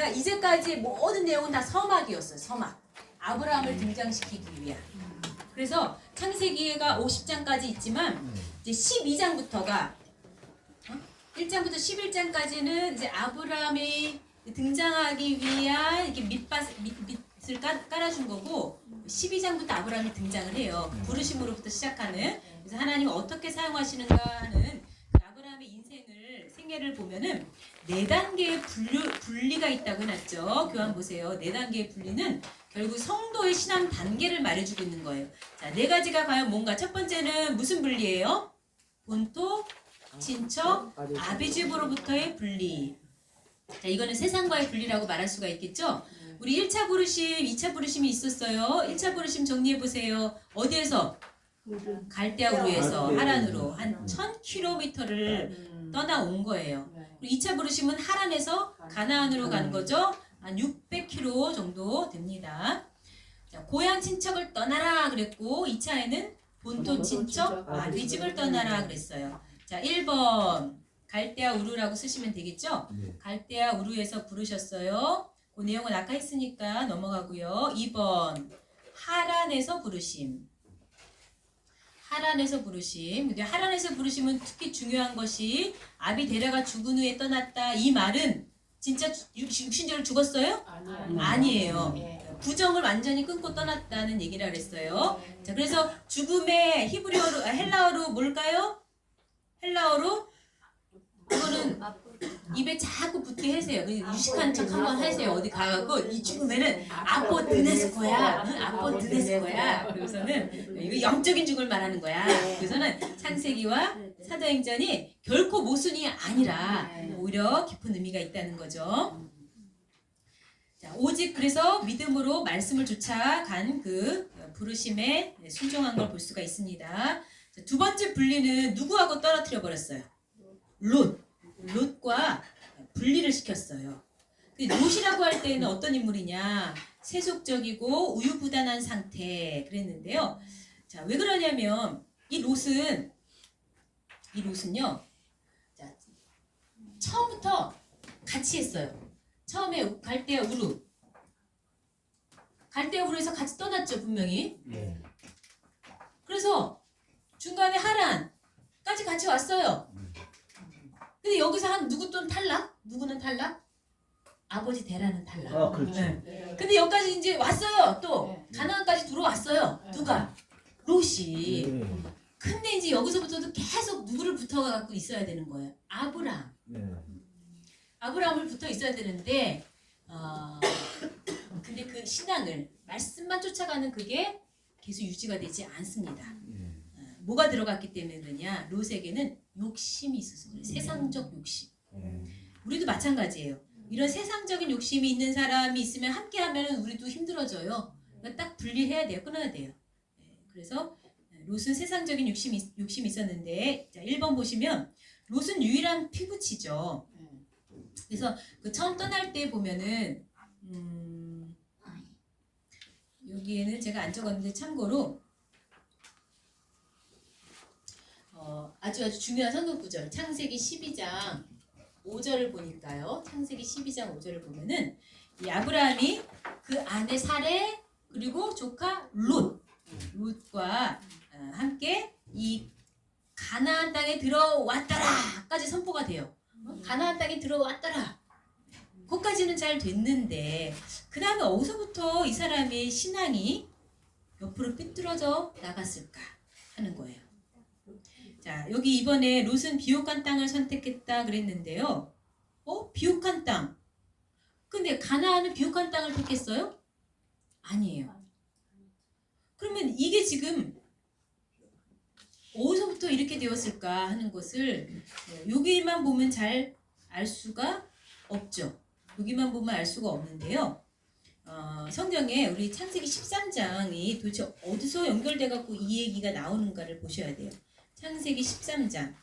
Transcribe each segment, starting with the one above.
그러니까 이제까지 모든 내용은 다 서막이었어요. 서막. 아브라함을 등장시키기 위한. 그래서 창세기가 50장까지 있지만 이제 12장부터가 1장부터 11장까지는 이제 아브라함이 등장하기 위한 이렇게 밑을 깔아준 거고 12장부터 아브라함이 등장을 해요. 부르심으로부터 시작하는. 그래서 하나님이 어떻게 사용하시는가 하는 그 아브라함의 인생을 생애를 보면은 4단계의 분리가 있다고 해놨죠. 교환 보세요. 4단계의 분리는 결국 성도의 신앙 단계를 말해주고 있는 거예요. 자, 4가지가 과연 뭔가? 첫 번째는 무슨 분리예요? 본토, 친척, 아비집으로부터의 분리. 자, 이거는 세상과의 분리라고 말할 수가 있겠죠? 우리 1차 부르심, 2차 부르심이 있었어요. 1차 부르심 정리해보세요. 어디에서? 갈대아우르에서 하란으로 한 1000km를 떠나온 거예요. 그리고 2차 부르심은 하란에서 가나안으로 간 거죠. 한 600km 정도 됩니다. 자, 고향 친척을 떠나라 그랬고 2차에는 본토 친척 아비집을 떠나라 그랬어요. 자, 1번 갈대아우르라고 쓰시면 되겠죠? 갈대아우르에서 부르셨어요. 그 내용은 아까 했으니까 넘어가고요. 2번 하란에서 부르심. 하란에서 부르심. 근데 하란에서 부르심은 특히 중요한 것이 아비 데라가 죽은 후에 떠났다. 이 말은 진짜 육신적으로 죽었어요? 아니에요. 부정을 완전히 끊고 떠났다는 얘기라 그랬어요. 자, 그래서 죽음의 히브리어로 헬라어로 뭘까요? 헬라어로 그거는 입에 자꾸 붙게 하세요. 유식한 척 한번 하세요. 어디 가갖고 이 죽음에는 아포드네스코야. 아포드네스코야. 그래서는 이거 영적인 죽음을 말하는 거야. 그래서는 창세기와 사도행전이 결코 모순이 아니라 오히려 깊은 의미가 있다는 거죠. 자, 오직 그래서 믿음으로 말씀을 쫓아간 그 부르심에 순종한 걸 볼 수가 있습니다. 자, 두 번째 분리는 누구하고 떨어뜨려 버렸어요? 롯과 분리를 시켰어요. 롯이라고 할 때는 어떤 인물이냐? 세속적이고 우유부단한 상태 그랬는데요. 자, 왜 그러냐면 이 롯은요. 자, 처음부터 같이 했어요. 처음에 갈대아우르에서 같이 떠났죠, 분명히. 그래서 중간에 하란까지 같이 왔어요. 근데 여기서 한 누구 또 탈락? 누구는 탈락? 아버지 데라는 탈락. 그렇죠. 근데 여기까지 이제 왔어요. 또 가나안까지 들어왔어요. 누가? 롯이. 근데 이제 여기서부터도 계속 누구를 붙어갖고 있어야 되는 거예요. 아브라함을 붙어 있어야 되는데, 근데 그 신앙을 말씀만 쫓아가는 그게 계속 유지가 되지 않습니다. 뭐가 들어갔기 때문에 그러냐? 롯에게는 욕심이 있어서 그래요. 세상적 욕심. 우리도 마찬가지예요. 이런 세상적인 욕심이 있는 사람이 있으면 함께하면 우리도 힘들어져요. 그러니까 딱 분리해야 돼요. 끊어야 돼요. 그래서 롯은 세상적인 욕심이 있었는데, 자, 1번 보시면 롯은 유일한 피부치죠. 그래서 그 처음 떠날 때 보면은 여기에는 제가 안 적었는데 참고로 아주 중요한 성경 구절 창세기 12장 5절을 보니까요. 창세기 12장 5절을 보면은 이 아브라함이 그 아내 사레 그리고 조카 롯과 함께 이 가나안 땅에 들어왔더라까지 선포가 돼요. 가나안 땅에 들어왔더라. 거기까지는 잘 됐는데 그 다음에 어디서부터 이 사람의 신앙이 옆으로 삐뚤어져 나갔을까 하는 거예요. 자, 여기 이번에 롯은 비옥한 땅을 선택했다 그랬는데요. 비옥한 땅. 근데 가나안은 비옥한 땅을 택했어요? 아니에요. 그러면 이게 지금 어디서부터 이렇게 되었을까 하는 것을 여기만 보면 잘 알 수가 없죠. 여기만 보면 알 수가 없는데요. 성경에 우리 창세기 13장이 도대체 어디서 연결돼 갖고 이 얘기가 나오는가를 보셔야 돼요. 창세기 13장.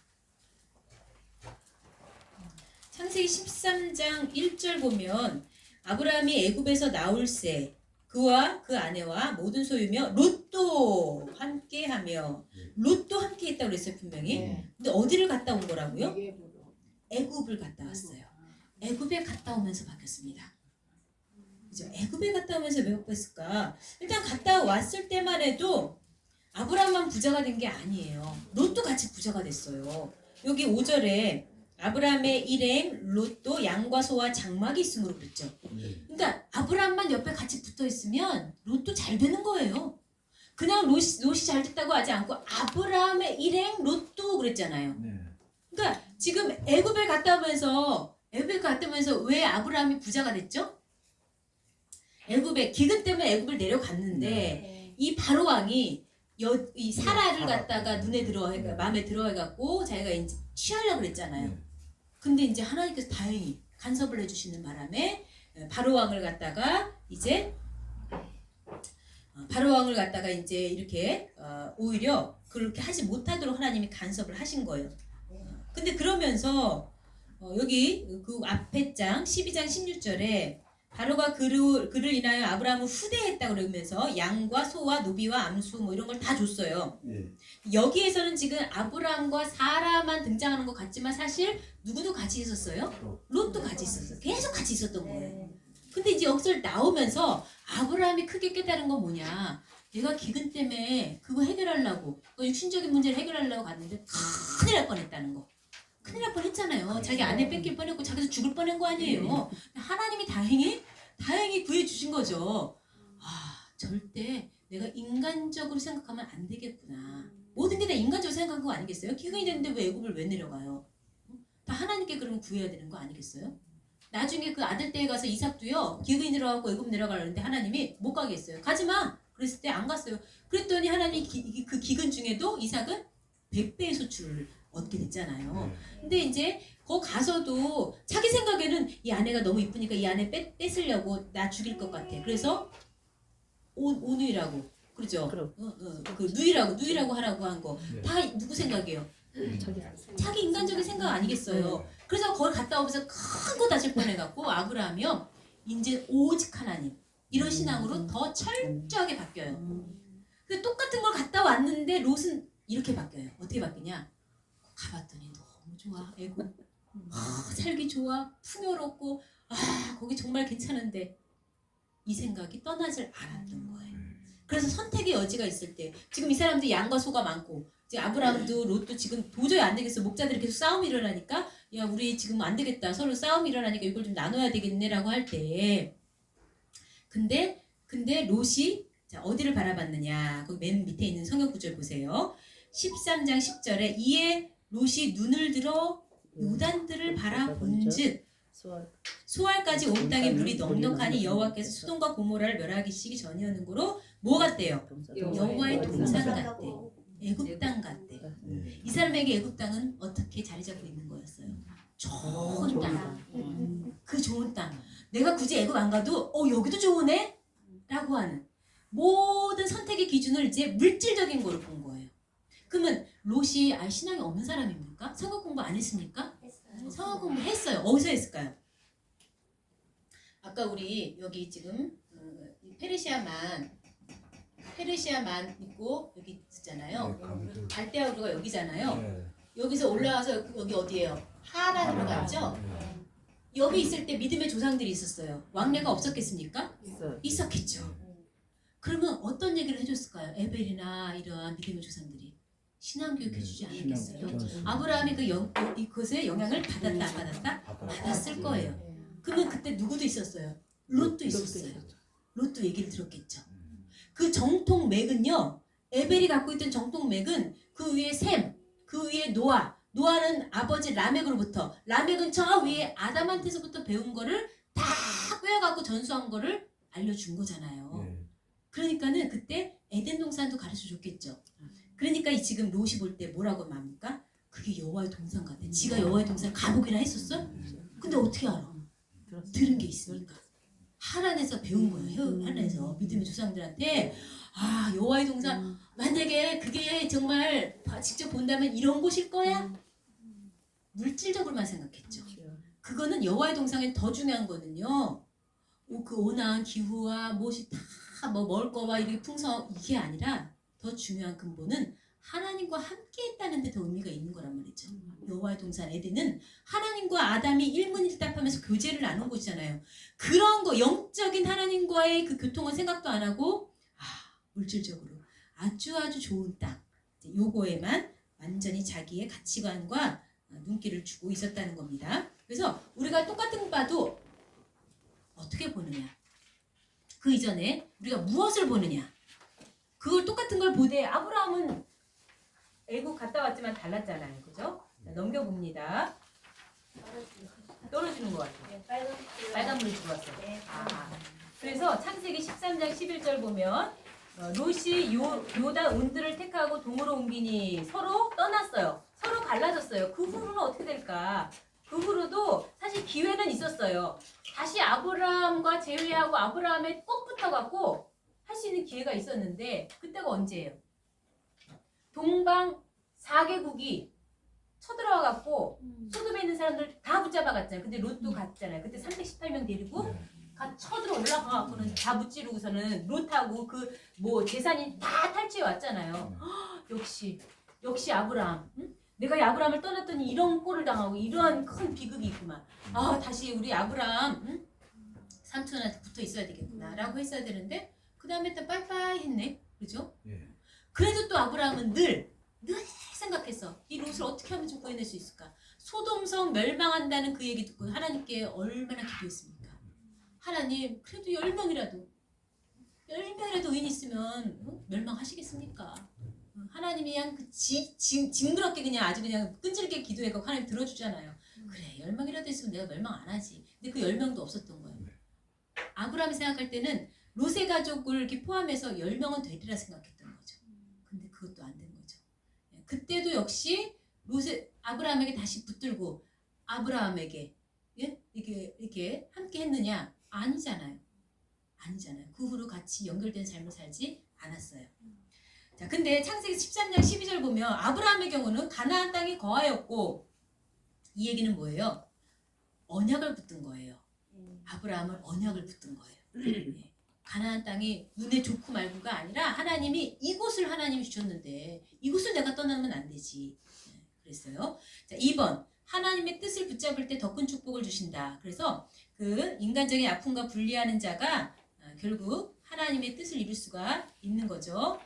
창세기 13장 1절 보면 아브라함이 애굽에서 나올새 그와 그 아내와 모든 소유며 롯도 함께하며 롯도 함께했다고 그랬어요 분명히. 근데 어디를 갔다 온 거라고요? 애굽을 갔다 왔어요. 애굽에 갔다 오면서 바뀌었습니다. 그죠? 애굽에 갔다 오면서 왜 못 뺐을까? 일단 갔다 왔을 때만 해도 아브라함만 부자가 된 게 아니에요. 롯도 같이 부자가 됐어요. 여기 5절에 아브라함의 일행 롯도 양과 소와 장막이 있음으로 그랬죠. 그러니까 아브라함만 옆에 같이 붙어 있으면 롯도 잘 되는 거예요. 그냥 롯이 잘 됐다고 하지 않고 아브라함의 일행 롯도 그랬잖아요. 그러니까 지금 애굽에 갔다 오면서 왜 아브라함이 부자가 됐죠? 애굽에 기근 때문에 애굽을 내려갔는데 이 바로 왕이 이 사라를 갖다가 마음에 들어해갖고 자기가 이제 취하려고 그랬잖아요. 근데 이제 하나님께서 다행히 간섭을 해주시는 바람에 바로 왕을 갖다가 이제 이렇게 오히려 그렇게 하지 못하도록 하나님이 간섭을 하신 거예요. 근데 그러면서 여기 그 앞에 장 12장 16절에 바로가 그를 인하여 아브라함을 후대했다 그러면서 양과 소와 노비와 암수 뭐 이런 걸 다 줬어요. 여기에서는 지금 아브라함과 사라만 등장하는 것 같지만 사실 누구도 같이 있었어요? 롯도 같이 있었어요. 계속 같이 있었던 거예요. 근데 이제 여기서 나오면서 아브라함이 크게 깨달은 건 뭐냐? 내가 기근 때문에 그거 해결하려고 육신적인 문제를 해결하려고 갔는데 큰일 날 뻔했다는 거. 큰일 날 뻔했잖아요. 자기 아내 뺏길 뻔했고 자기도 죽을 뻔한 거 아니에요. 하나님이 다행히 구해주신 거죠. 아, 절대 내가 인간적으로 생각하면 안 되겠구나. 모든 게 다 인간적으로 생각한 거 아니겠어요? 기근이 됐는데 왜 애굽을 왜 내려가요? 다 하나님께 그러면 구해야 되는 거 아니겠어요? 나중에 그 아들 떼에 가서 이삭도요. 기근이 들어가고 애굽 내려가려는데 하나님이 못 가게 했어요. 가지마! 그랬을 때 안 갔어요. 그랬더니 하나님이 그 기근 중에도 이삭은 100배의 소출을 얻게 됐잖아요. 근데 이제 거기 가서도 자기 생각에는 이 아내가 너무 이쁘니까 이 아내 뺏으려고 나 죽일 것 같아. 그래서 오누이라고 그러죠. 그 누이라고 하라고 한 거 다 누구 생각이에요? 자기 인간적인 생각 아니겠어요. 그래서 거기 갔다 오면서 큰 거 다질 뻔해갖고 아브라함이요 이제 오직 하나님 이런 신앙으로 더 철저하게 바뀌어요. 근데 똑같은 걸 갔다 왔는데 롯은 이렇게 바뀌어요. 어떻게 바뀌냐? 가봤더니 너무 좋아. 애국 살기 좋아. 풍요롭고 거기 정말 괜찮은데 이 생각이 떠나질 않았던 거예요. 그래서 선택의 여지가 있을 때 지금 이 사람들이 양과 소가 많고 이제 아브라함도 롯도 지금 도저히 안 되겠어. 목자들이 계속 싸움이 일어나니까 야 우리 지금 안 되겠다. 서로 싸움이 일어나니까 이걸 좀 나눠야 되겠네라고 할 때 근데 롯이 자, 어디를 바라봤느냐. 거기 맨 밑에 있는 성경 구절 보세요. 13장 10절에 이에 롯이 눈을 들어 요단들을 바라본즉 소알까지 온 땅에 물이 넉넉하니 여호와께서 소돔과 고모라를 멸하시기 전이었는고로 뭐 같대요? 여호와의 동산 같대. 애굽 땅 같대. 이 사람에게 애굽 땅은 어떻게 자리 잡고 있는 거였어요? 좋은 땅. 그 좋은 땅. 내가 굳이 애굽 안 가도 여기도 좋으네? 라고 하는 모든 선택의 기준을 이제 물질적인 거로 본 거예요. 그러면 롯이 신앙이 없는 사람입니까? 성경 공부 안 했습니까? 성경 공부 했어요. 어디서 했을까요? 아까 우리 여기 지금 페르시아만 있고 여기 있잖아요. 갈대아우르가 여기잖아요. 여기서 올라와서 여기 어디예요? 하란으로 갔죠? 여기 있을 때 믿음의 조상들이 있었어요. 왕래가 없었겠습니까? 있었겠죠. 그러면 어떤 얘기를 해줬을까요? 에벨이나 이러한 믿음의 조상들이 신앙교육 해주지 않았겠어요? 아브라함이 그것에 영향을 받았다 안 받았다? 받았을 거예요. 그러면 그때 누구도 있었어요? 롯도 있었어요. 롯도 얘기를 들었겠죠. 그 정통 맥은요. 에벨이 갖고 있던 정통 맥은 그 위에 셈, 그 위에 노아는 아버지 라멕으로부터 라멕은 저 위에 아담한테서부터 배운 거를 다 꿰어갖고 전수한 거를 알려준 거잖아요. 그러니까는 그때 에덴 동산도 가르쳐 줬겠죠. 그러니까 지금 롯이 볼 때 뭐라고 말합니까? 그게 여호와의 동산 같아. 지가 여호와의 동산 가보기나 했었어? 근데 어떻게 알아? 들은 게 있으니까. 하란에서 배운 거예요. 하란에서 믿음의 조상들한테 여호와의 동산 만약에 그게 정말 직접 본다면 이런 곳일 거야? 물질적으로만 생각했죠. 그거는 여호와의 동산에 더 중요한 거는요. 그 온화한 기후와 무엇이 다 먹을 거와 이렇게 풍성 이게 아니라 더 중요한 근본은 하나님과 함께했다는 데 더 의미가 있는 거란 말이죠. 여호와의 동산 에덴은 하나님과 아담이 일문일답하면서 교제를 나눈 곳이잖아요. 그런 거 영적인 하나님과의 그 교통은 생각도 안 하고 물질적으로 아주 좋은 땅 요거에만 완전히 자기의 가치관과 눈길을 주고 있었다는 겁니다. 그래서 우리가 똑같은 거 봐도 어떻게 보느냐, 그 이전에 우리가 무엇을 보느냐, 그걸 똑같은 걸 보되 아브라함은 애국 갔다 왔지만 달랐잖아요. 그죠? 자, 넘겨봅니다. 떨어지는 것 같아요. 빨간불이 들어왔어요. 그래서 창세기 13장 11절 보면 롯이 요다 온들을 택하고 동으로 옮기니 서로 떠났어요. 서로 갈라졌어요. 그 후로는 어떻게 될까? 그 후로도 사실 기회는 있었어요. 다시 아브라함과 재회하고 아브라함에 꼭 붙어갖고 할 수 있는 기회가 있었는데 그때가 언제예요? 동방 4개국이 쳐들어와갖고 소돔에 있는 사람들 다 붙잡아갔잖아요. 근데 롯도 갔잖아요. 그때 318명 데리고 쳐들어 올라가갖고는 다 무찌르고서는 롯하고 그 뭐 재산이 다 탈취해 왔잖아요. 역시 아브라함. 응? 내가 이 아브라함을 떠났더니 이런 꼴을 당하고 이러한 큰 비극이 있구만. 다시 우리 아브라함 응? 삼촌한테 붙어 있어야 되겠구나라고 했어야 되는데 그 다음에 또 빠이빠이 했네. 그죠? 그래도 또 아브라함은 늘 생각했어. 이 롯을 어떻게 하면 좀 구해낼 수 있을까? 소돔성 멸망한다는 그 얘기 듣고 하나님께 얼마나 기도했습니까? 하나님, 그래도 10명이라도 의인 있으면 멸망하시겠습니까? 하나님이 그냥 징그럽게 그냥 아주 그냥 끈질기게 기도해서 하나님 들어주잖아요. 그래, 10명이라도 있으면 내가 멸망 안 하지. 근데 그 10명도 없었던 거예요. 아브라함이 생각할 때는 롯의 가족을 이렇게 포함해서 10명은 되리라 생각했던 거죠. 근데 그것도 안 된 거죠. 그때도 역시 아브라함에게 다시 붙들고 아브라함에게 이렇게 함께 했느냐? 아니잖아요. 그 후로 같이 연결된 삶을 살지 않았어요. 자, 근데 창세기 13장 12절 보면 아브라함의 경우는 가나안 땅에 거하였고, 이 얘기는 뭐예요? 언약을 붙든 거예요. 아브라함은 언약을 붙든 거예요. 가나안 땅이 눈에 좋고 말고가 아니라 하나님이 이곳을 하나님이 주셨는데 이곳을 내가 떠나면 안 되지. 그랬어요. 자, 2번 하나님의 뜻을 붙잡을 때 더 큰 축복을 주신다. 그래서 그 인간적인 아픔과 분리하는 자가 결국 하나님의 뜻을 이룰 수가 있는 거죠.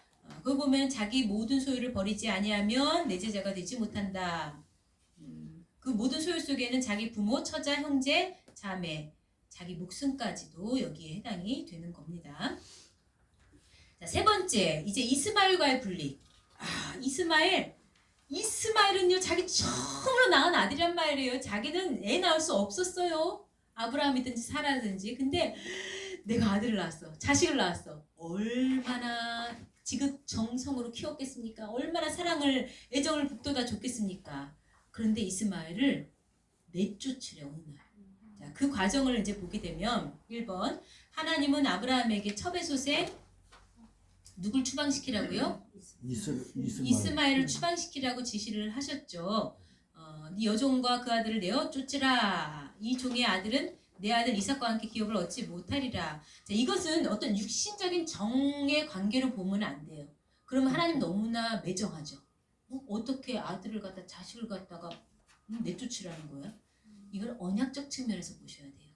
그거 보면 자기 모든 소유를 버리지 아니하면 내 제자가 되지 못한다. 그 모든 소유 속에는 자기 부모, 처자, 형제, 자매, 자기 목숨까지도 여기에 해당이 되는 겁니다. 자, 세 번째, 이제 이스마엘과의 분리. 이스마엘은요, 자기 처음으로 낳은 아들이란 말이에요. 자기는 애 낳을 수 없었어요. 아브라함이든지 사라든지. 근데 내가 아들을 낳았어. 자식을 낳았어. 얼마나 지극정성으로 키웠겠습니까? 얼마나 사랑을, 애정을 북돋아 줬겠습니까? 그런데 이스마엘을 내쫓으려 어느 날. 자, 그 과정을 이제 보게 되면 1번 하나님은 아브라함에게 첩에솥에 누굴 추방시키라고요? 이스마엘을 추방시키라고 지시를 하셨죠. 네 여종과 그 아들을 내어 쫓으라. 이 종의 아들은 내 아들 이삭과 함께 기업을 얻지 못하리라. 자, 이것은 어떤 육신적인 정의 관계로 보면 안 돼요. 그러면 하나님 너무나 매정하죠. 어떻게 아들을 갖다 자식을 갖다가 내쫓으라는 거야? 이걸 언약적 측면에서 보셔야 돼요.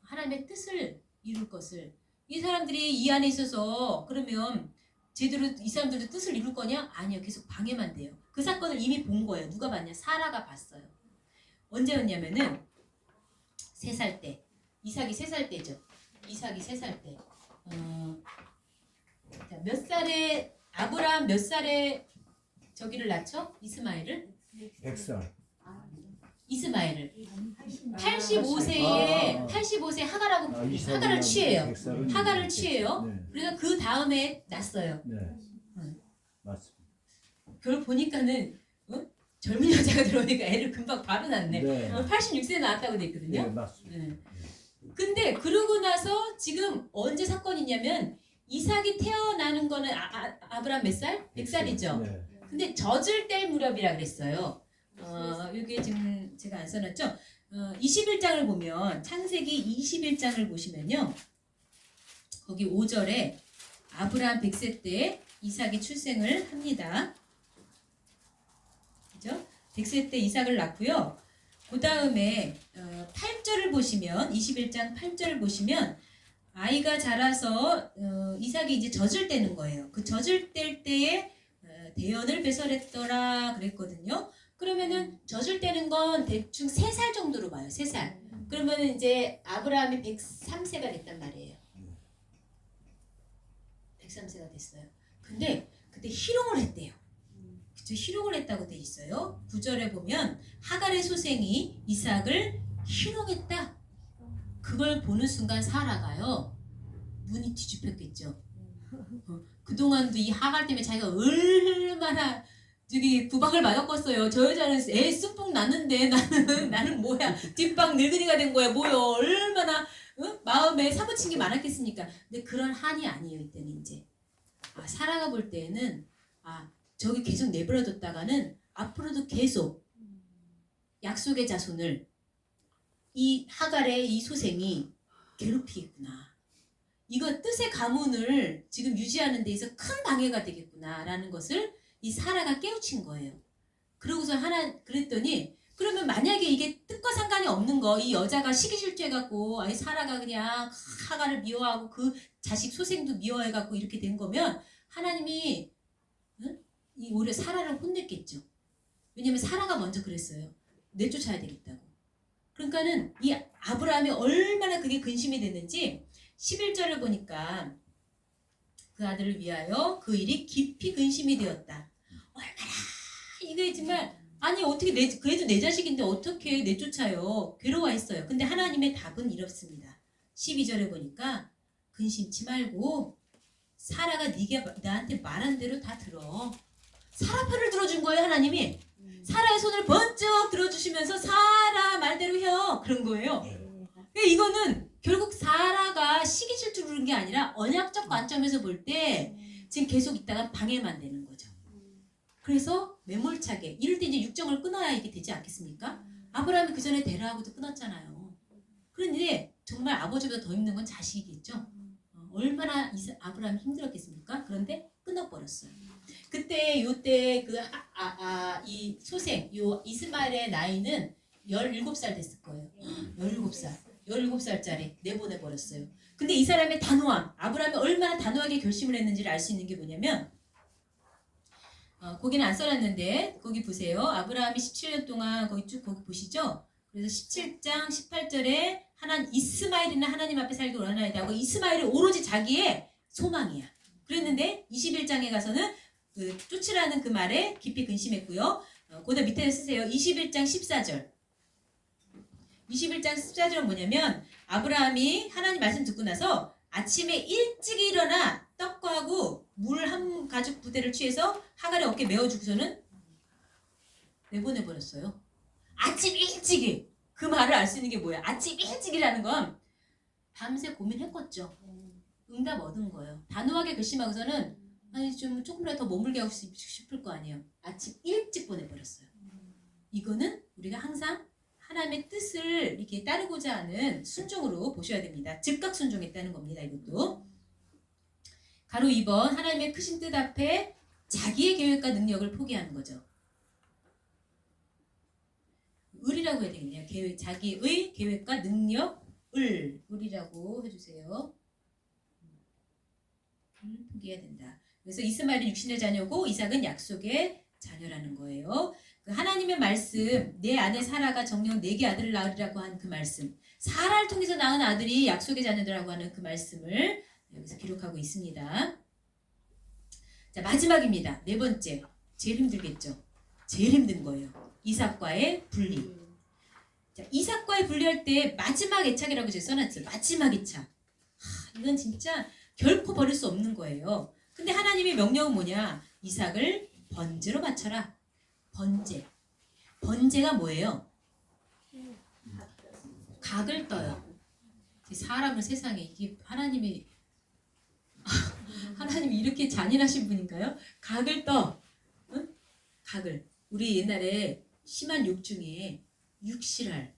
하나님의 뜻을 이룰 것을 이 사람들이 이 안에 있어서 그러면 제대로 이 사람들도 뜻을 이룰 거냐? 아니요. 계속 방해만 돼요. 그 사건을 이미 본 거예요. 누가 봤냐? 사라가 봤어요. 언제였냐면은 3살 때. 이삭이 3살 때죠. 이삭이 3살 때. 자, 몇 살에 아브라함 몇 살에 저기를 낳죠? 이스마엘을? 100살. 이스마엘을 85세에 하가를 취해요. 하가를 취해요. 네. 그래서 그 다음에 낳았어요. 네. 맞습니다. 그걸 보니까는 젊은 여자가 들어오니까 애를 금방 바로 낳네. 네. 86세에 낳았다고 돼 있거든요. 네, 맞습니다. 네. 근데 그러고 나서 지금 언제 사건이냐면 이삭이 태어나는 거는 아브라함 몇 살? 100살이죠. 네. 근데 젖을 뗄 무렵이라 그랬어요. 여기 지금 제가 안 써놨죠? 21장을 보면 창세기 21장을 보시면요. 거기 5절에 아브라함 100세 때 이삭이 출생을 합니다. 그죠? 100세 때 이삭을 낳고요. 그 다음에 8절을 보시면 21장 8절을 보시면 아이가 자라서 이삭이 이제 젖을 떼는 거예요. 그 젖을 뗄 때에 대언을 배설했더라 그랬거든요. 그러면은 젖을 떼는 건 대충 3살 정도로 봐요. 3살. 그러면은 이제 아브라함이 103세가 됐단 말이에요. 103세가 됐어요. 근데 그때 희롱을 했대요. 그쵸? 희롱을 했다고 돼 있어요. 9절에 보면 하갈의 소생이 이삭을 희롱했다. 그걸 보는 순간 사라가요. 눈이 뒤집혔겠죠. 그동안도 이 하갈 때문에 자기가 얼마나 저기 구박을 맞았겠어요. 저 여자는 애 쑥북 났는데 나는 뭐야 뒷방 늙은이가 된 거야. 뭐야 얼마나 마음에 사무친 게 많았겠습니까. 근데 그런 한이 아니에요. 이때는 이제 사라가 볼 때에는 저기 계속 내버려뒀다가는 앞으로도 계속 약속의 자손을 이 하갈의 이 소생이 괴롭히겠구나. 이거 뜻의 가문을 지금 유지하는 데 있어 큰 방해가 되겠구나라는 것을 이 사라가 깨우친 거예요. 그러고서 그랬더니 그러면 만약에 이게 뜻과 상관이 없는 거, 이 여자가 시기질투해갖고 아니 사라가 그냥 하갈을 미워하고 그 자식 소생도 미워해갖고 이렇게 된 거면 하나님이 이 오히려 사라를 혼냈겠죠. 왜냐면 사라가 먼저 그랬어요. 내쫓아야 되겠다고. 그러니까는 이 아브라함이 얼마나 그게 근심이 됐는지 11절을 보니까 그 아들을 위하여 그 일이 깊이 근심이 되었다. 얼마나 이게 정말 아니 어떻게 그래도 내 자식인데 어떻게 내쫓아요. 괴로워했어요. 근데 하나님의 답은 이렇습니다. 12절에 보니까 근심치 말고 사라가 네가 나한테 말한 대로 다 들어. 사라 편을 들어준 거예요. 하나님이. 사라의 손을 번쩍 들어주시면서 사라 말대로 해. 그런 거예요. 그러니까 이거는 결국 사라가 시기 질투를 부른 게 아니라 언약적 관점에서 볼 때 지금 계속 있다가 방해만 되는 거죠. 그래서 매몰차게 이럴 때 이제 육정을 끊어야 이게 되지 않겠습니까? 아브라함이 그 전에 데라하고도 끊었잖아요. 그런데 정말 아버지보다 더 힘든 건 자식이겠죠. 얼마나 아브라함이 힘들었겠습니까? 그런데 끊어버렸어요. 그때 요때 이 소생 요 이스마엘의 나이는 17살 됐을 거예요. 17살짜리 내보내버렸어요. 근데 이 사람의 단호함, 아브라함이 얼마나 단호하게 결심을 했는지를 알 수 있는 게 뭐냐면 거기는 안 써놨는데 거기 보세요. 아브라함이 17년 동안 거기 보시죠. 그래서 17장 18절에 이스마엘이나 하나님 앞에 살기 원하나이다 하고 이스마엘이 오로지 자기의 소망이야. 그랬는데 21장에 가서는 그 쫓으라는 그 말에 깊이 근심했고요. 거기다 밑에 쓰세요. 21장 14절. 21장 14절은 뭐냐면 아브라함이 하나님 말씀 듣고 나서 아침에 일찍 일어나 떡과하고 물 한 가죽 부대를 취해서 하갈의 어깨에 메어주고서는 내보내버렸어요. 아침 일찍이. 그 말을 알 수 있는 게 뭐야? 아침 일찍이라는 건 밤새 고민했겠죠. 응답 얻은 거예요. 단호하게 결심하고서는 아니 좀 조금이라도 더 머물게 하고 싶을 거 아니에요. 아침 일찍 보내버렸어요. 이거는 우리가 항상 하나님의 뜻을 이렇게 따르고자 하는 순종으로 보셔야 됩니다. 즉각 순종했다는 겁니다. 이것도. 가로 2번 하나님의 크신 뜻 앞에 자기의 계획과 능력을 포기하는 거죠. 을이라고 해야 되겠네요. 자기의 계획과 능력을 을이라고 해주세요. 포기해야 된다. 그래서 이스마엘은 육신의 자녀고 이삭은 약속의 자녀라는 거예요. 그 하나님의 말씀, 내 아내 사라가 정녕 4개 아들을 낳으리라고 한 그 말씀, 사라를 통해서 낳은 아들이 약속의 자녀들이라고 하는 그 말씀을 여기서 기록하고 있습니다. 자, 마지막입니다. 4번째, 제일 힘들겠죠. 제일 힘든 거예요. 이삭과의 분리. 자, 이삭과의 분리할 때 마지막 애착이라고 제가 써놨죠. 마지막 애착. 이건 진짜 결코 버릴 수 없는 거예요. 근데 하나님의 명령은 뭐냐? 이삭을 번제로 바쳐라. 번제. 번제가 뭐예요? 각을 떠요. 사람은 세상에 이게 하나님이 이렇게 잔인하신 분인가요? 각을 떠. 응? 각을. 우리 옛날에 심한 욕 중에 육실할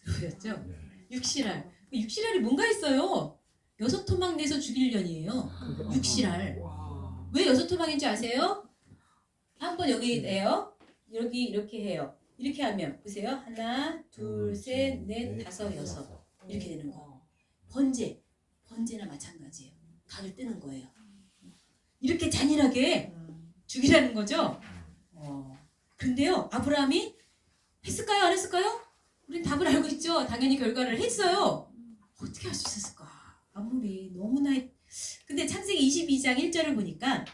들어였죠? 육실할. 육실할이 뭔가 있어요. 6토막 내서 죽이려니에요. 육실할. 왜 6토막인지 아세요? 한번 여기 내요. 여기 이렇게 해요. 이렇게 하면 보세요. 하나, 둘, 셋, 넷, 다섯, 여섯 이렇게 되는 거. 번제나 마찬가지예요. 다들 뜨는 거예요. 이렇게 잔인하게 죽이라는 거죠. 근데요, 아브라함이 했을까요? 안 했을까요? 우린 답을 알고 있죠. 당연히 결과를 했어요. 어떻게 할 수 있었을까? 아무리 너무나 근데 창세기 22장 1절을 보니까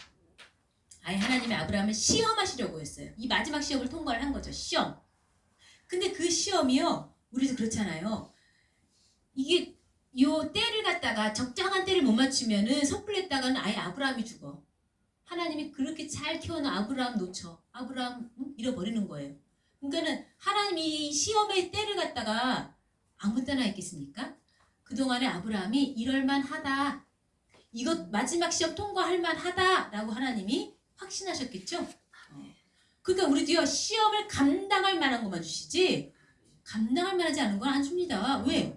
아예 하나님이 아브라함을 시험하시려고 했어요. 이 마지막 시험을 통과를 한 거죠. 시험. 근데 그 시험이요, 우리도 그렇잖아요. 이게 요 때를 갖다가 적정한 때를 못 맞추면은 섣불렸다가는 아예 아브라함이 죽어. 하나님이 그렇게 잘 키워놓은 아브라함 놓쳐. 아브라함 잃어버리는 거예요. 그러니까는 하나님이 시험의 때를 갖다가 아무 때나 있겠습니까? 그동안에 아브라함이 이럴만하다. 이것 마지막 시험 통과할 만하다라고 하나님이 확신하셨겠죠? 그러니까 우리도요, 시험을 감당할 만한 것만 주시지 감당할 만하지 않은 건 안 줍니다. 왜?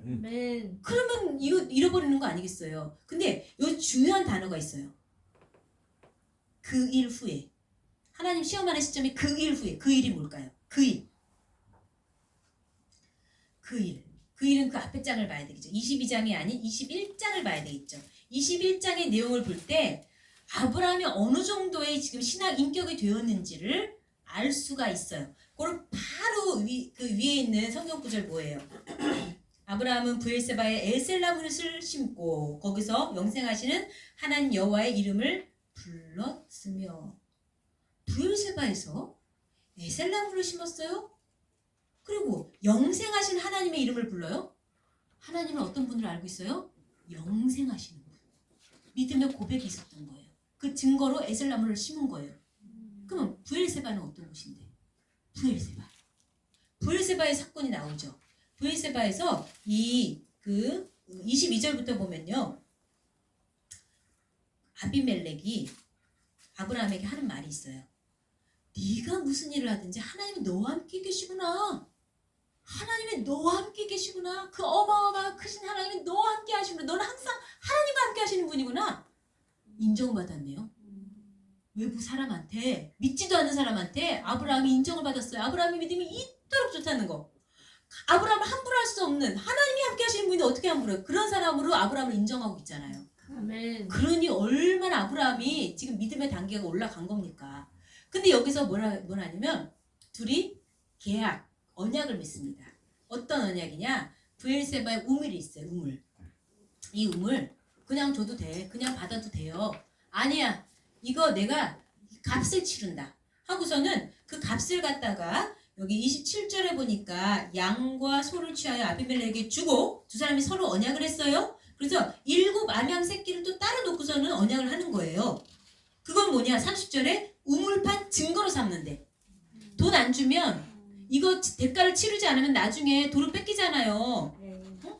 그러면 이거 잃어버리는 거 아니겠어요? 근데 여기 중요한 단어가 있어요. 그 일 후에. 하나님 시험하는 시점이 그 일 후에. 그 일이 뭘까요? 그 일. 그 일. 그 일은 그 앞에 장을 봐야 되겠죠. 22장이 아닌 21장을 봐야 되겠죠. 21장의 내용을 볼 때 아브라함이 어느 정도의 지금 신학 인격이 되었는지를 알 수가 있어요. 그걸 바로 그 위에 있는 성경 구절 뭐예요? 아브라함은 브엘세바에 에셀라무를 심고 거기서 영생하시는 하나님 여호와의 이름을 불렀으며. 브엘세바에서 에셀나무를 심었어요? 그리고 영생하신 하나님의 이름을 불러요? 하나님은 어떤 분을 알고 있어요? 영생하시는 분. 믿음의 고백이 있었던 거예요. 그 증거로 에셀나무를 심은 거예요. 그러면 브엘세바는 어떤 곳인데? 브엘세바의 사건이 나오죠. 브엘세바에서 그 22절부터 보면요, 아비멜렉이 아브라함에게 하는 말이 있어요. 네가 무슨 일을 하든지 하나님이 너와 함께 계시구나. 하나님이 너와 함께 계시구나. 그 어마어마한 크신 하나님이 너와 함께 하시구나. 너는 항상 하나님과 함께 하시는 분이구나. 인정받았네요. 외부 사람한테, 믿지도 않는 사람한테 아브라함이 인정을 받았어요. 아브라함의 믿음이 이토록 좋다는 거. 아브라함을 함부로 할 수 없는, 하나님이 함께 하시는 분이 어떻게 함부로 해요? 그런 사람으로 아브라함을 인정하고 있잖아요. 아멘. 그러니 얼마나 아브라함이 지금 믿음의 단계가 올라간 겁니까? 근데 여기서 뭐라냐면 둘이 계약, 언약을 맺습니다. 어떤 언약이냐? 브엘세바의 우물이 있어요. 우물. 이 우물 그냥 줘도 돼. 그냥 받아도 돼요. 아니야. 이거 내가 값을 치른다. 하고서는 그 값을 갖다가 여기 27절에 보니까 양과 소를 취하여 아비멜렉에게 주고 두 사람이 서로 언약을 했어요. 그래서 7 암양 새끼를 또 따로 놓고서는 언약을 하는 거예요. 그건 뭐냐? 30절에 우물판 증거로 삼는데, 돈 안 주면 이거 대가를 치르지 않으면 나중에 돈을 뺏기잖아요. 어?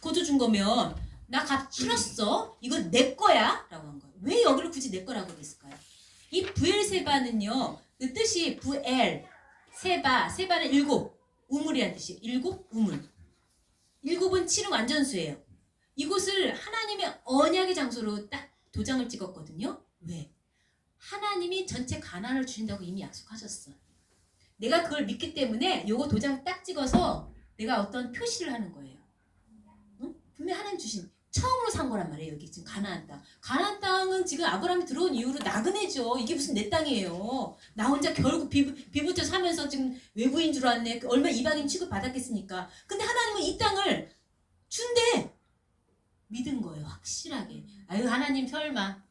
거저 준 거면 나 값 치렀어. 이거 내 거야. 라고 한 거예요. 왜 여기를 굳이 내 거라고 했을까요? 이 브엘세바는요, 그 뜻이 부엘, 세바는 7, 우물이란 뜻이 7 우물. 7은 7은 완전수예요. 이곳을 하나님의 언약의 장소로 딱 도장을 찍었거든요. 왜? 하나님이 전체 가나안을 주신다고 이미 약속하셨어. 내가 그걸 믿기 때문에 요거 도장 딱 찍어서 내가 어떤 표시를 하는 거예요. 응? 분명히 하나님 주신 처음으로 산 거란 말이에요. 여기 지금 가나안 땅. 가나안 땅은 지금 아브라함이 들어온 이후로 나그네죠. 이게 무슨 내 땅이에요. 나 혼자 결국 비부터 사면서 지금 외부인 줄 알았네. 얼마나 이방인 취급 받았겠습니까? 근데 하나님은 이 땅을 준대. 믿은 거예요. 확실하게. 아유, 하나님 설마.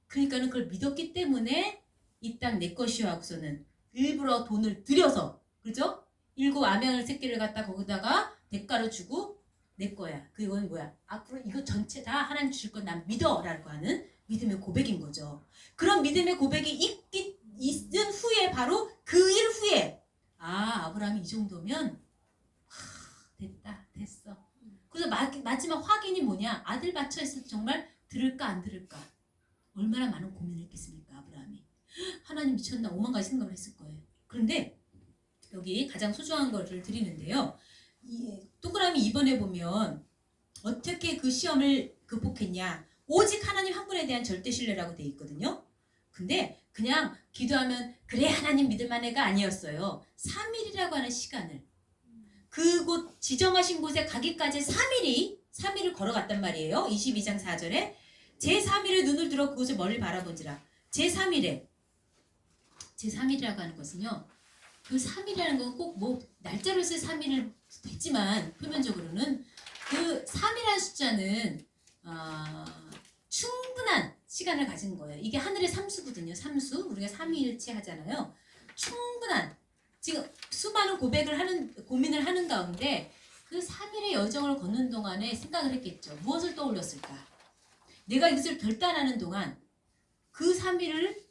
그러니까는 그걸 믿었기 때문에 이 땅 내 것이요 하고서는 일부러 돈을 들여서, 그죠? 7 암양을 새끼를 갖다 거기다가 대가로 주고 내 거야. 그건 뭐야? 앞으로 이거 전체 다 하나님 주실 건 난 믿어 라고 하는 믿음의 고백인 거죠. 그런 믿음의 고백이 있은 후에, 바로 그 일 후에, 아브라함이 이 정도면 됐어. 그래서 마지막 확인이 뭐냐? 아들 바쳐 있을 때 정말 들을까 안 들을까? 얼마나 많은 고민을 했겠습니까, 아브라함이. 하나님 미쳤나, 5만 가지 생각을 했을 거예요. 그런데 여기 가장 소중한 것을 드리는데요. 동그라미 2번에 보면 어떻게 그 시험을 극복했냐? 오직 하나님 한 분에 대한 절대 신뢰라고 돼 있거든요. 근데 그냥 기도하면 그래 하나님 믿을 만해가 아니었어요. 3일이라고 하는 시간을 그곳 지정하신 곳에 가기까지 3일을 걸어갔단 말이에요. 22장 4절에 제3일에 눈을 들어 그곳을 멀리 바라본지라. 제3일이라고 하는 것은요. 그 3일이라는 건 꼭 뭐 날짜로 해서 3일을 됐지만 표면적으로는 그 3이라는 숫자는 충분한 시간을 가진 거예요. 이게 하늘의 삼수거든요. 삼수. 우리가 삼위일체 하잖아요. 충분한 지금 수많은 고민을 하는 가운데 그 3일의 여정을 걷는 동안에 생각을 했겠죠. 무엇을 떠올렸을까? 내가 이것을 결단하는 동안 그 3일을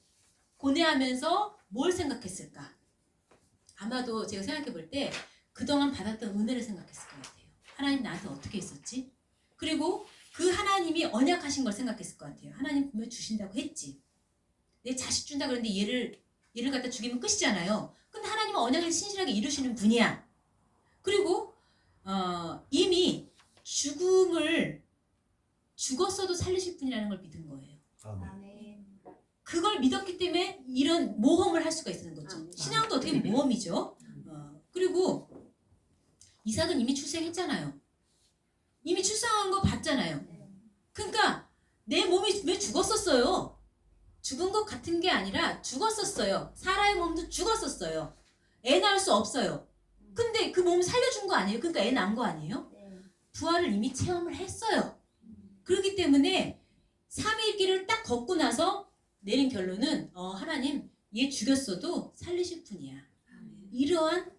고뇌하면서 뭘 생각했을까? 아마도 제가 생각해 볼 때 그동안 받았던 은혜를 생각했을 것 같아요. 하나님 나한테 어떻게 했었지? 그리고 그 하나님이 언약하신 걸 생각했을 것 같아요. 하나님 분명 주신다고 했지. 내 자식 준다 그랬는데 얘를 갖다 죽이면 끝이잖아요. 근데 하나님은 언약을 신실하게 이루시는 분이야. 그리고 이미 죽었어도 살리실 분이라는 걸 믿은 거예요. 아멘. 그걸 믿었기 때문에 이런 모험을 할 수가 있는 거죠. 신앙도 어떻게 모험이죠. 그리고 이삭은 이미 출생했잖아요. 이미 출산한 거 봤잖아요. 그러니까 내 몸이 왜 죽었었어요? 죽은 것 같은 게 아니라 죽었었어요. 사라의 몸도 죽었었어요. 애 낳을 수 없어요. 근데 그 몸 살려준 거 아니에요? 그러니까 애 낳은 거 아니에요? 부활을 이미 체험을 했어요. 그렇기 때문에 3일 길을 딱 걷고 나서 내린 결론은 하나님 얘 죽였어도 살리실 분이야. 이러한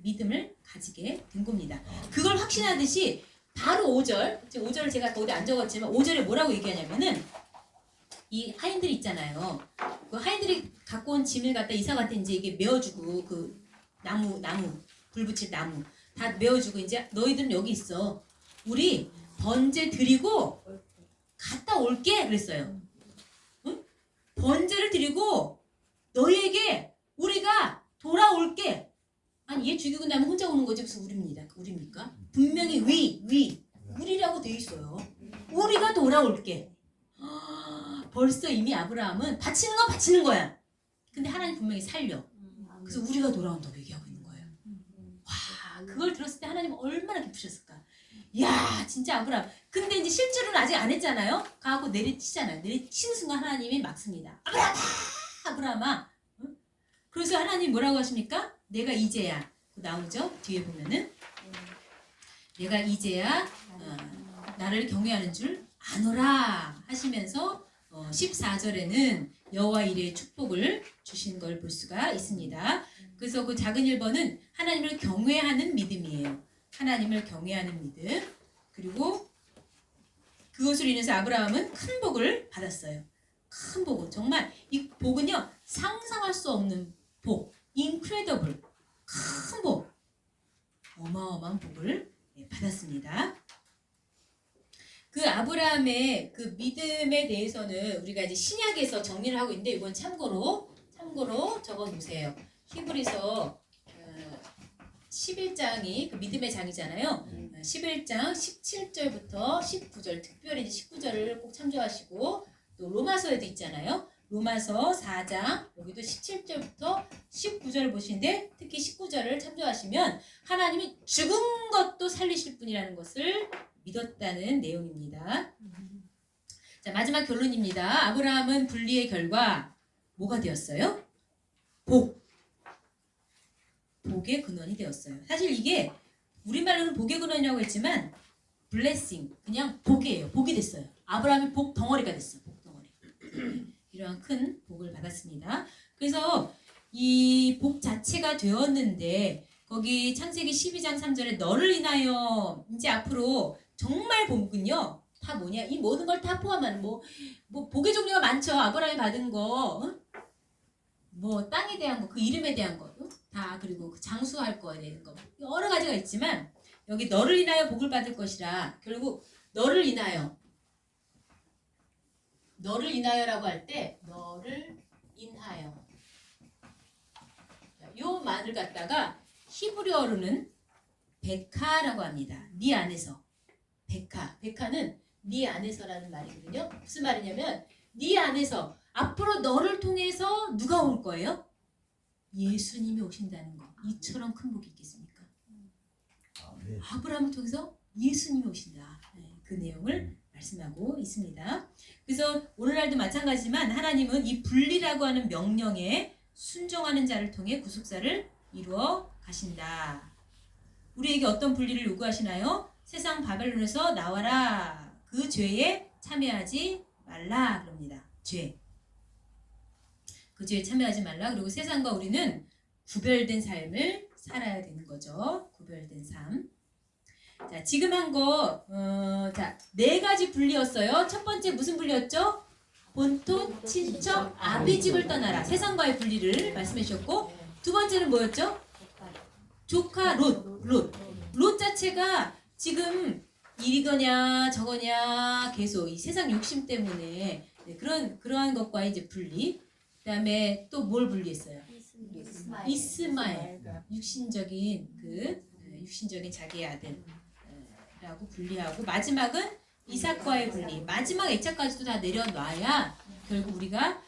믿음을 가지게 된 겁니다. 그걸 확신하듯이 바로 5절, 지금 5절을 제가 어디 안 적었지만 5절에 뭐라고 얘기하냐면은 이 하인들이 있잖아요. 그 하인들이 갖고 온 짐을 갖다 이삭한테 이제 이게 메어주고 그 나무 불 붙일 나무 다 메어주고 이제 너희들은 여기 있어. 우리 번제 드리고 갔다 올게 그랬어요. 응? 번제를 드리고 너희에게 우리가 돌아올게. 아니 얘 죽이고 나면 혼자 오는 거지 무슨 우리입니까? 분명히 우리라고 돼 있어요. 우리가 돌아올게. 벌써 이미 아브라함은 바치는 건 바치는 거야. 근데 하나님 분명히 살려. 그래서 우리가 돌아온다고 얘기하고 있는 거예요. 와, 그걸 들었을 때 하나님은 얼마나 기쁘셨을까. 야, 진짜 아브라함. 근데 이제 실제로는 아직 안 했잖아요. 가고 내리치잖아요. 내리치는 순간 하나님이 막습니다. 아브라함아. 응? 그래서 하나님 뭐라고 하십니까? 내가 이제야. 나오죠? 뒤에 보면은 내가 이제야 나를 경외하는 줄 아노라 하시면서 14절에는 여호와 이레의 축복을 주신 걸 볼 수가 있습니다. 그래서 그 작은 1번은 하나님을 경외하는 믿음이에요. 하나님을 경외하는 믿음. 그리고 그것으로 인해서 아브라함은 큰 복을 받았어요. 큰 복은 정말 이 복은요 상상할 수 없는 복, incredible 큰 복, 어마어마한 복을 받았습니다. 그 아브라함의 그 믿음에 대해서는 우리가 이제 신약에서 정리를 하고 있는데 이건 참고로 적어 놓으세요. 히브리서 11장이 그 믿음의 장이잖아요. 11장 17절부터 19절 특별히 19절을 꼭 참조하시고 또 로마서에도 있잖아요. 로마서 4장 여기도 17절부터 19절을 보시는데 특히 19절을 참조하시면 하나님이 죽은 것도 살리실 분이라는 것을 믿었다는 내용입니다. 자, 마지막 결론입니다. 아브라함은 분리의 결과 뭐가 되었어요? 복의 근원이 되었어요. 사실 이게 우리말로는 복의 근원이라고 했지만 블레싱, 그냥 복이에요. 복이 됐어요. 아브라함이 복 덩어리가 됐어요. 복 덩어리. 이러한 큰 복을 받았습니다. 그래서 이 복 자체가 되었는데 거기 창세기 12장 3절에 너를 인하여 이제 앞으로 정말 복은요 다 뭐냐 이 모든 걸 다 포함하는 뭐 복의 종류가 많죠. 아브라함이 받은 거 뭐 땅에 대한 거 그 이름에 대한 거 다 그리고 그 장수할 거에 대한 거 여러 가지가 있지만 여기 너를 인하여 복을 받을 것이라 결국 너를 인하여라고 할 때 너를 인하여 요 말을 갖다가 히브리어로는 베카라고 합니다. 네 안에서 베카는 네 안에서라는 말이거든요. 무슨 말이냐면 네 안에서 앞으로 너를 통해서 누가 올 거예요? 예수님이 오신다는 거. 이처럼 큰 복이 있겠습니까? 아멘. 아브라함을 통해서 예수님이 오신다. 네, 그 내용을 말씀하고 있습니다. 그래서 오늘날도 마찬가지지만 하나님은 이 분리라고 하는 명령에 순종하는 자를 통해 구속사를 이루어 가신다. 우리에게 어떤 분리를 요구하시나요? 세상 바벨론에서 나와라. 그 죄에 참여하지 말라 그럽니다. 죄. 그 죄에 참여하지 말라. 그리고 세상과 우리는 구별된 삶을 살아야 되는 거죠. 구별된 삶. 자, 지금 한 거, 자, 4가지 분리였어요. 첫 번째 무슨 분리였죠? 본토, 친척, 아비 집을 떠나라. 세상과의 분리를 말씀해 주셨고, 두 번째는 뭐였죠? 조카, 롯 자체가 지금 이거냐 저거냐 계속 이 세상 욕심 때문에 네, 그러한 것과 이제 분리. 그다음에 또 뭘 분리했어요? 이스마엘. 육신적인 육신적인 자기의 아들라고 분리하고, 마지막은 이삭과의 분리. 마지막 애착까지도 다 내려놔야 결국 우리가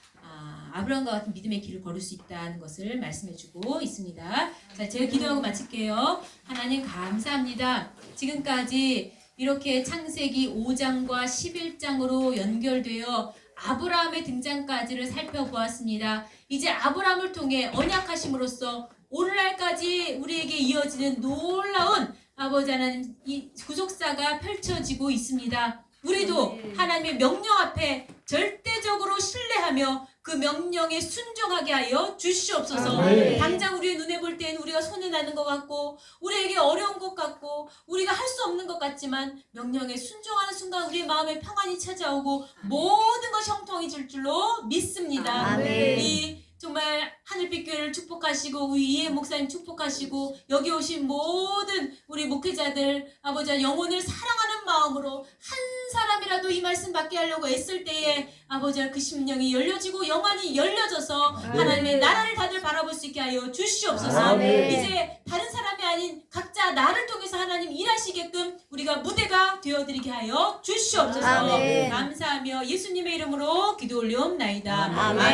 아브라함과 같은 믿음의 길을 걸을 수 있다는 것을 말씀해주고 있습니다. 자, 제가 기도하고 마칠게요. 하나님 감사합니다. 지금까지 이렇게 창세기 5장과 11장으로 연결되어 아브라함의 등장까지를 살펴보았습니다. 이제 아브라함을 통해 언약하심으로써 오늘날까지 우리에게 이어지는 놀라운 아버지 하나님 이 구속사가 펼쳐지고 있습니다. 우리도 하나님의 명령 앞에 절대적으로 신뢰하며 그 명령에 순종하게 하여 주시옵소서. 당장 우리의 눈에 볼 때는 우리가 손해나는 것 같고 우리에게 어려운 것 같고 우리가 할 수 없는 것 같지만 명령에 순종하는 순간 우리의 마음에 평안이 찾아오고 모든 것이 형통해질 줄로 믿습니다. 이 정말 하늘빛 교회를 축복하시고 우리 이해 목사님 축복하시고 여기 오신 모든 우리 목회자들 아버지 영혼을 사랑하는 마음으로 한 사람이라도 이 말씀 받게 하려고 애쓸 때에 아버지 그 심령이 열려지고 영안이 열려져서 하나님의 나라를 다들 바라볼 수 있게 하여 주시옵소서. 이제 다른 사람이 아닌 각자 나를 통해서 하나님 일하시게끔 우리가 무대가 되어드리게 하여 주시옵소서. 감사하며 예수님의 이름으로 기도 올리옵나이다. 아멘.